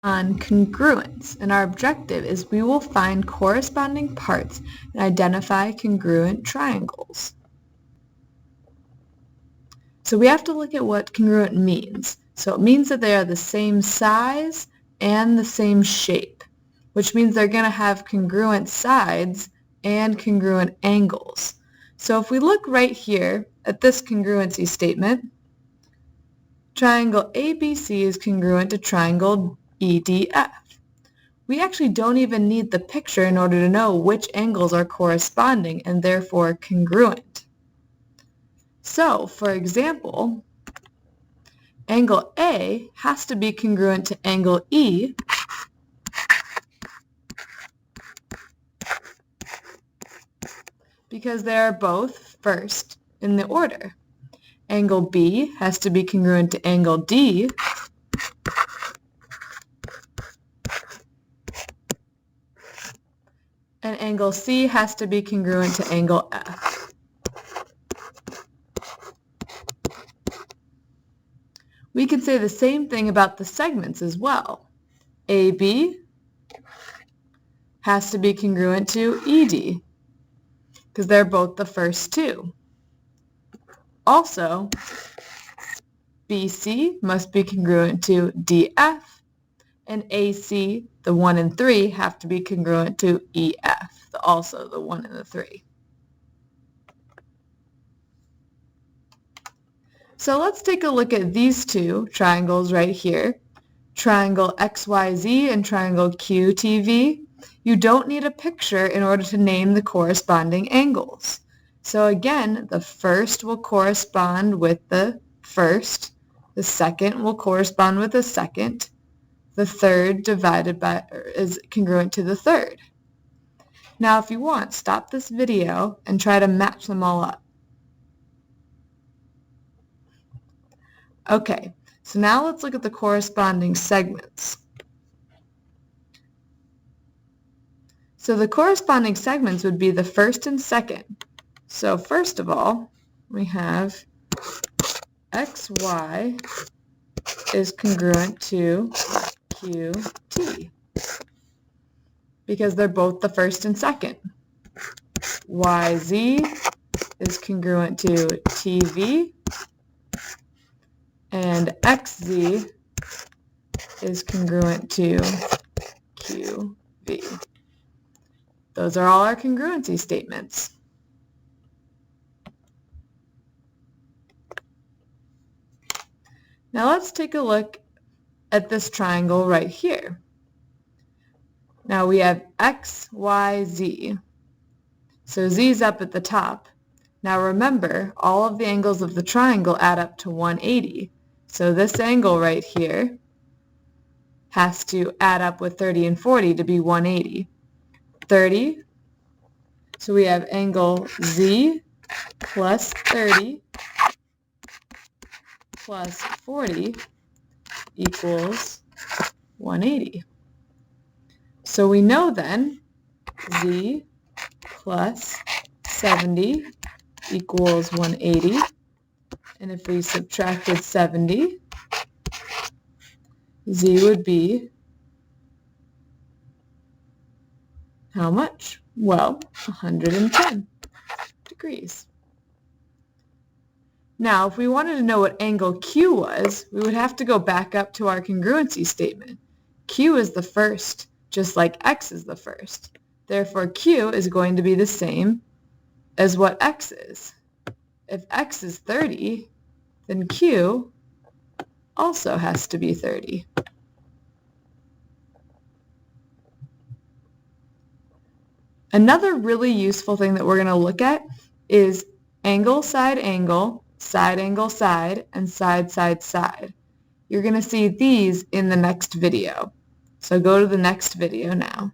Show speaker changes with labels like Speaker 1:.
Speaker 1: on congruence, and our objective is we will find corresponding parts and identify congruent triangles. So we have to look at what congruent means. So it means that they are the same size and the same shape, which means they're going to have congruent sides and congruent angles. So if we look right here at this congruency statement, triangle ABC is congruent to triangle EDF. We actually don't even need the picture in order to know which angles are corresponding and therefore congruent. So, for example, angle A has to be congruent to angle E because they are both first in the order. Angle B has to be congruent to angle D and angle C has to be congruent to angle F. We can say the same thing about the segments as well. AB has to be congruent to ED because they're both the first two. Also, BC must be congruent to DF, and AC, the 1 and 3, have to be congruent to EF, also the 1 and the 3. So let's take a look at these two triangles right here, triangle XYZ and triangle QTV. You don't need a picture in order to name the corresponding angles. So again, the first will correspond with the first, the second will correspond with the second, the third divided by is congruent to the third. Now if you want, stop this video and try to match them all up. Okay, so now let's look at the corresponding segments. So the corresponding segments would be the first and second. So first of all, we have XY is congruent to QT because they're both the first and second. YZ is congruent to TV and XZ is congruent to QV. Those are all our congruency statements. Now let's take a look at this triangle right here. Now we have X, Y, Z. So Z's up at the top. Now remember, all of the angles of the triangle add up to 180. So this angle right here has to add up with 30 and 40 to be 180. 30. So we have angle Z plus 30 plus 40 equals 180. So we know then Z plus 70 equals 180. And if we subtracted 70, Z would be how much? Well, 110 degrees. Now, if we wanted to know what angle Q was, we would have to go back up to our congruency statement. Q is the first, just like X is the first. Therefore, Q is going to be the same as what X is. If X is 30, then Q also has to be 30. Another really useful thing that we're going to look at is angle, side, angle, side, and side, side, side. You're going to see these in the next video. So go to the next video now.